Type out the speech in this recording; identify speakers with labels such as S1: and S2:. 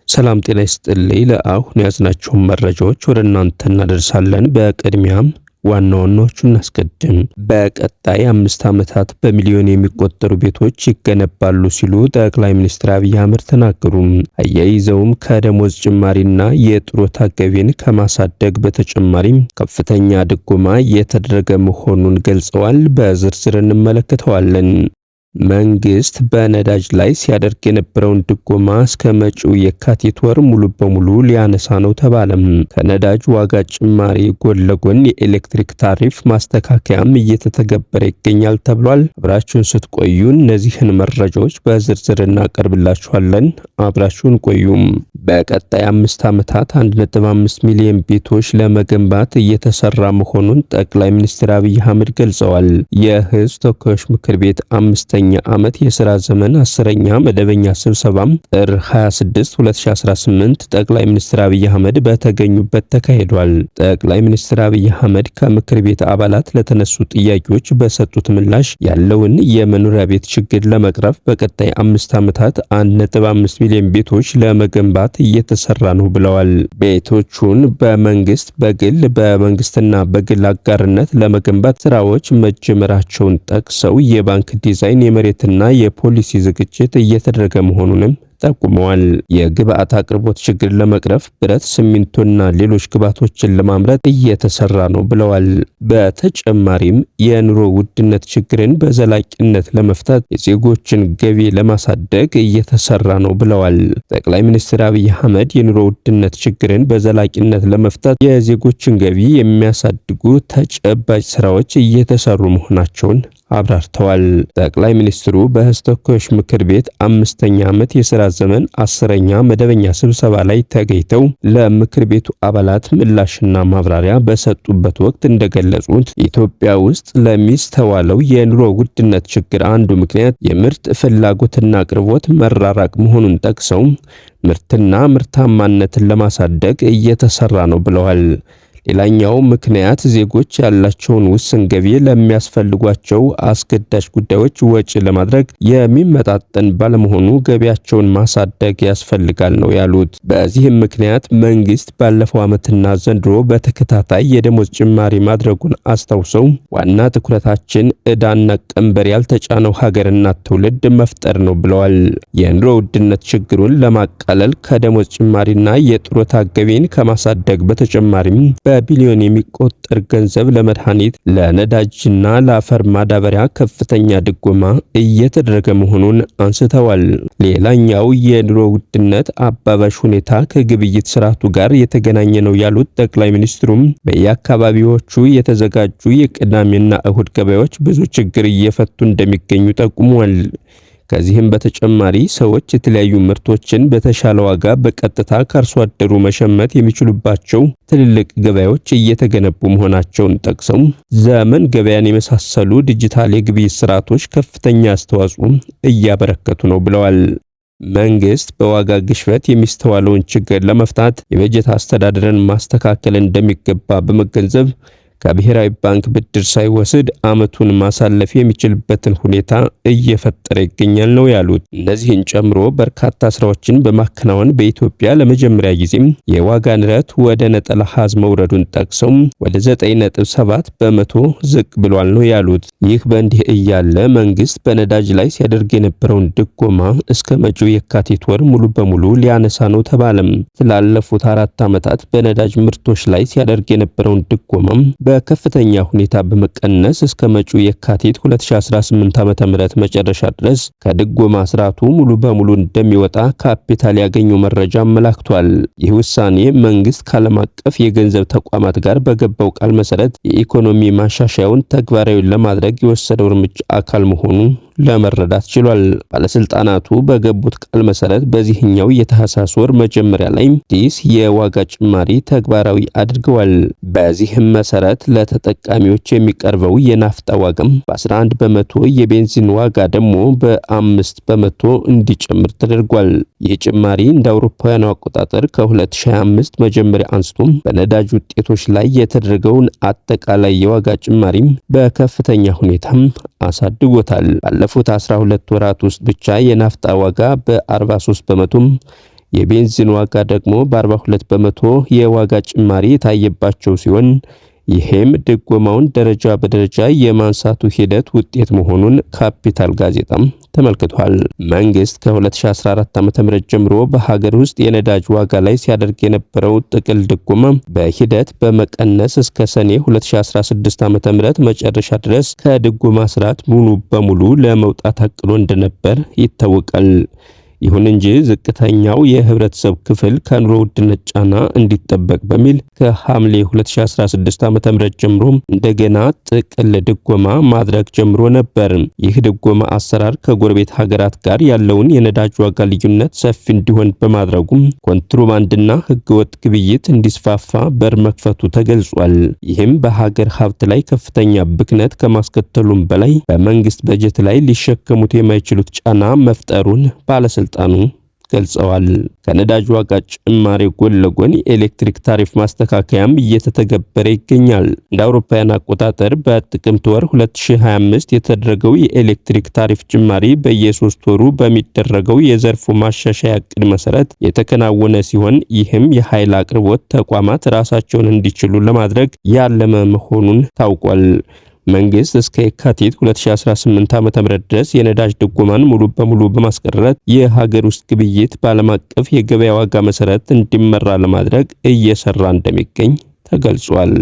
S1: ሰላም ጤና ይስጥልኝ። ለአሁን ያዝናቸውን መረጃዎች ወደ እናንተ እናደርሳለን። በቅድሚያም ዋና ዋናዎቹን እናስቀድም። በቀጣይ 5 ዓመታት በሚሊዮን የሚቆጠሩ ቤቶች ይገነባሉ ሲሉ ጠቅላይ ሚኒስትር አብይ አህመድ ተናገሩ። አያይዘውም ከደሞዝ ጭማሪና የጡረታ ገቢን ከማሳደግ በተጨማሪም ከፍተኛ ድጎማ የተደረገ መሆኑን ገልጸዋል። በዝርዝር እንመለከተዋለን። መንግስት በነዳጅ ላይ ሲያደርግ የነበረውን ድጎማ እስከ መጪው የካቲት ወር ሙሉ በሙሉ ሊያነሳ ነው ተባለም። ከነዳጅ ዋጋ ጭማሪ ጎን ለጎን የኤሌክትሪክ ታሪፍ ማስተካከያም እየተተገበረ ይገኛል ተብሏል። አብራችሁን ስትቆዩ እነዚህን መረጃዎች በዝርዝር እናቀርብላችኋለን። አብራችሁን ቆዩም። በቀጣይ 5 ዓመታት 1.5 ሚሊዮን ቤቶች ለመገንባት እየተሰራ መሆኑን ጠቅላይ ሚኒስትር አብይ አህመድ ገልጸዋል። የህዝብ ተወካዮች ምክር ቤት 5ኛ ዓመት የሥራ ዘመን 10ኛ መደበኛ ስብሰባ ጥር 26 2018 ጠቅላይ ሚኒስትር አብይ አህመድ በተገኙበት ተካሂዷል። ጠቅላይ ሚኒስትር አብይ አህመድ ከምክር ቤት አባላት ለተነሱ ጥያቄዎች በሰጡት ምላሽ ያለውን የመኖሪያ ቤት ችግር ለመቅረፍ በቀጣይ 5 ዓመታት 1.5 ሚሊዮን ቤቶች ለመገንባት እየተሰራ ነው ብለዋል። ቤቶቹን በመንግስት በመንግስትና በግል አጋርነት ለመገንባት ስራዎች መጀመራቸውን ጠቅሰው የባንክ ዲዛይን የመሬትና የፖሊሲ ዝግጅት እየተደረገ መሆኑንም ጠቁመዋል። የግብአት አቅርቦት ችግር ለመቅረፍ ብረት፣ ሲሚንቶና ሌሎች ግብአቶችን ለማምረት እየተሰራ ነው ብለዋል። በተጨማሪም የኑሮ ውድነት ችግርን በዘላቂነት ለመፍታት የዜጎችን ገቢ ለማሳደግ እየተሰራ ነው ብለዋል። ጠቅላይ ሚኒስትር አብይ አህመድ የኑሮ ውድነት ችግርን በዘላቂነት ለመፍታት የዜጎችን ገቢ የሚያሳድጉ ተጨባጭ ስራዎች እየተሰሩ መሆናቸውን አብራርተዋል። ጠቅላይ ሚኒስትሩ በሕዝብ ተወካዮች ምክር ቤት 5ኛ ዓመት የሥራ ዘመን 10ኛ መደበኛ ስብሰባ ላይ ተገኝተው ለምክር ቤቱ አባላት ምላሽና ማብራሪያ በሰጡበት ወቅት እንደገለጹት ኢትዮጵያ ውስጥ ለሚስተዋለው የኑሮ ውድነት ችግር አንዱ ምክንያት የምርት ፍላጎትና አቅርቦት መራራቅ መሆኑን ጠቅሰው ምርትና ምርታማነትን ለማሳደግ እየተሰራ ነው ብለዋል። ሌላኛው ምክንያት ዜጎች ያላቸውን ውስን ገቢ ለሚያስፈልጓቸው አስገዳጅ ጉዳዮች ወጪ ለማድረግ የሚመጣጠን ባለመሆኑ ገቢያቸውን ማሳደግ ያስፈልጋል ነው ያሉት። በዚህም ምክንያት መንግስት ባለፈው ዓመትና ዘንድሮ በተከታታይ የደሞዝ ጭማሪ ማድረጉን አስታውሰው ዋና ትኩረታችን ዕዳና ቀንበር ያልተጫነው ሀገርና ትውልድ መፍጠር ነው ብለዋል። የኑሮ ውድነት ችግሩን ለማቃለል ከደሞዝ ጭማሪና የጡረታ ገቢን ከማሳደግ በተጨማሪም በቢሊዮን የሚቆጠር ገንዘብ ለመድኃኒት፣ ለነዳጅና ለአፈር ማዳበሪያ ከፍተኛ ድጎማ እየተደረገ መሆኑን አንስተዋል። ሌላኛው የኑሮ ውድነት አባባሽ ሁኔታ ከግብይት ስርዓቱ ጋር የተገናኘ ነው ያሉት ጠቅላይ ሚኒስትሩም በየአካባቢዎቹ የተዘጋጁ የቅዳሜና እሁድ ገበያዎች ብዙ ችግር እየፈቱ እንደሚገኙ ጠቁመዋል። ከዚህም በተጨማሪ ሰዎች የተለያዩ ምርቶችን በተሻለ ዋጋ በቀጥታ ከአርሶ አደሩ መሸመት የሚችሉባቸው ትልልቅ ገበያዎች እየተገነቡ መሆናቸውን ጠቅሰው ዘመን ገበያን የመሳሰሉ ዲጂታል የግብይት ስርዓቶች ከፍተኛ አስተዋጽኦ እያበረከቱ ነው ብለዋል። መንግስት በዋጋ ግሽበት የሚስተዋለውን ችግር ለመፍታት የበጀት አስተዳደርን ማስተካከል እንደሚገባ በመገንዘብ ከብሔራዊ ባንክ ብድር ሳይወስድ ዓመቱን ማሳለፍ የሚችልበትን ሁኔታ እየፈጠረ ይገኛል ነው ያሉት። እነዚህን ጨምሮ በርካታ ስራዎችን በማከናወን በኢትዮጵያ ለመጀመሪያ ጊዜም የዋጋ ንረት ወደ ነጠላ አሃዝ መውረዱን ጠቅሰው ወደ 9.7 በመቶ ዝቅ ብሏል ነው ያሉት። ይህ በእንዲህ እያለ መንግስት በነዳጅ ላይ ሲያደርግ የነበረውን ድጎማ እስከ መጪው የካቲት ወር ሙሉ በሙሉ ሊያነሳ ነው ተባለም። ላለፉት 4 ዓመታት በነዳጅ ምርቶች ላይ ሲያደርግ የነበረውን ድጎማ በከፍተኛ ሁኔታ በመቀነስ እስከ መጪው የካቲት 2018 ዓ.ም መጨረሻ ድረስ ከድጎማ ስርዓቱ ሙሉ በሙሉ እንደሚወጣ ካፒታል ያገኘው መረጃ አመላክቷል። ይህ ውሳኔ መንግስት ከዓለም አቀፍ የገንዘብ ተቋማት ጋር በገባው ቃል መሰረት የኢኮኖሚ ማሻሻያውን ተግባራዊ ለማድረግ የወሰደው እርምጃ አካል መሆኑ ለመረዳት ችሏል። ባለስልጣናቱ በገቡት ቃል መሰረት በዚህኛው የታህሳስ ወር መጀመሪያ ላይ አዲስ የዋጋ ጭማሪ ተግባራዊ አድርገዋል። በዚህም መሰረት ለተጠቃሚዎች የሚቀርበው የናፍጣ ዋጋም በ11 በመቶ፣ የቤንዚን ዋጋ ደግሞ በ5 በመቶ እንዲጨምር ተደርጓል። ይህ ጭማሪ እንደ አውሮፓውያኑ አቆጣጠር ከ2025 መጀመሪያ አንስቶ በነዳጅ ውጤቶች ላይ የተደረገውን አጠቃላይ የዋጋ ጭማሪ በከፍተኛ ሁኔታ አሳድጎታል። ባለፉት 12 ወራት ውስጥ ብቻ የናፍጣ ዋጋ በ43 በመቶ የቤንዚን ዋጋ ደግሞ በ42 በመቶ የዋጋ ጭማሪ የታየባቸው ሲሆን ይሄም ድጎማውን ደረጃ በደረጃ የማንሳቱ ሂደት ውጤት መሆኑን ካፒታል ጋዜጣም ተመልክቷል። መንግስት ከ2014 ዓ.ም ጀምሮ በሀገር ውስጥ የነዳጅ ዋጋ ላይ ሲያደርግ የነበረው ጥቅል ድጎማ በሂደት በመቀነስ እስከ ሰኔ 2016 ዓ.ም መጨረሻ ድረስ ከድጎማ ስርዓት ሙሉ በሙሉ ለመውጣት አቅዶ እንደነበር ይታወቃል። ይሁን እንጂ ዝቅተኛው የህብረተሰብ ክፍል ከኑሮ ውድነት ጫና እንዲጠበቅ በሚል ከሐምሌ 2016 ዓ.ም ጀምሮ እንደገና ጥቅል ድጎማ ማድረግ ጀምሮ ነበር። ይህ ድጎማ አሰራር ከጎረቤት ሀገራት ጋር ያለውን የነዳጅ ዋጋ ልዩነት ሰፊ እንዲሆን በማድረጉም ኮንትሮባንድና ህገወጥ ግብይት እንዲስፋፋ በር መክፈቱ ተገልጿል። ይህም በሀገር ሀብት ላይ ከፍተኛ ብክነት ከማስከተሉም በላይ በመንግስት በጀት ላይ ሊሸከሙት የማይችሉት ጫና መፍጠሩን ባለስልጣኑ ገልጸዋል። ከነዳጅ ዋጋ ጭማሪ ጎን ለጎን የኤሌክትሪክ ታሪፍ ማስተካከያም እየተተገበረ ይገኛል። እንደ አውሮፓውያን አቆጣጠር በጥቅምት ወር 2025 የተደረገው የኤሌክትሪክ ታሪፍ ጭማሪ በየ3 ወሩ በሚደረገው የዘርፉ ማሻሻያ ዕቅድ መሰረት የተከናወነ ሲሆን ይህም የኃይል አቅርቦት ተቋማት ራሳቸውን እንዲችሉ ለማድረግ ያለመ መሆኑን ታውቋል። መንግስት እስከ የካቲት 2018 ዓ.ም ድረስ የነዳጅ ድጎማን ሙሉ በሙሉ በማስቀረት የሀገር ውስጥ ግብይት በዓለም አቀፍ የገበያ ዋጋ መሰረት እንዲመራ ለማድረግ እየሰራ እንደሚገኝ ተገልጿል።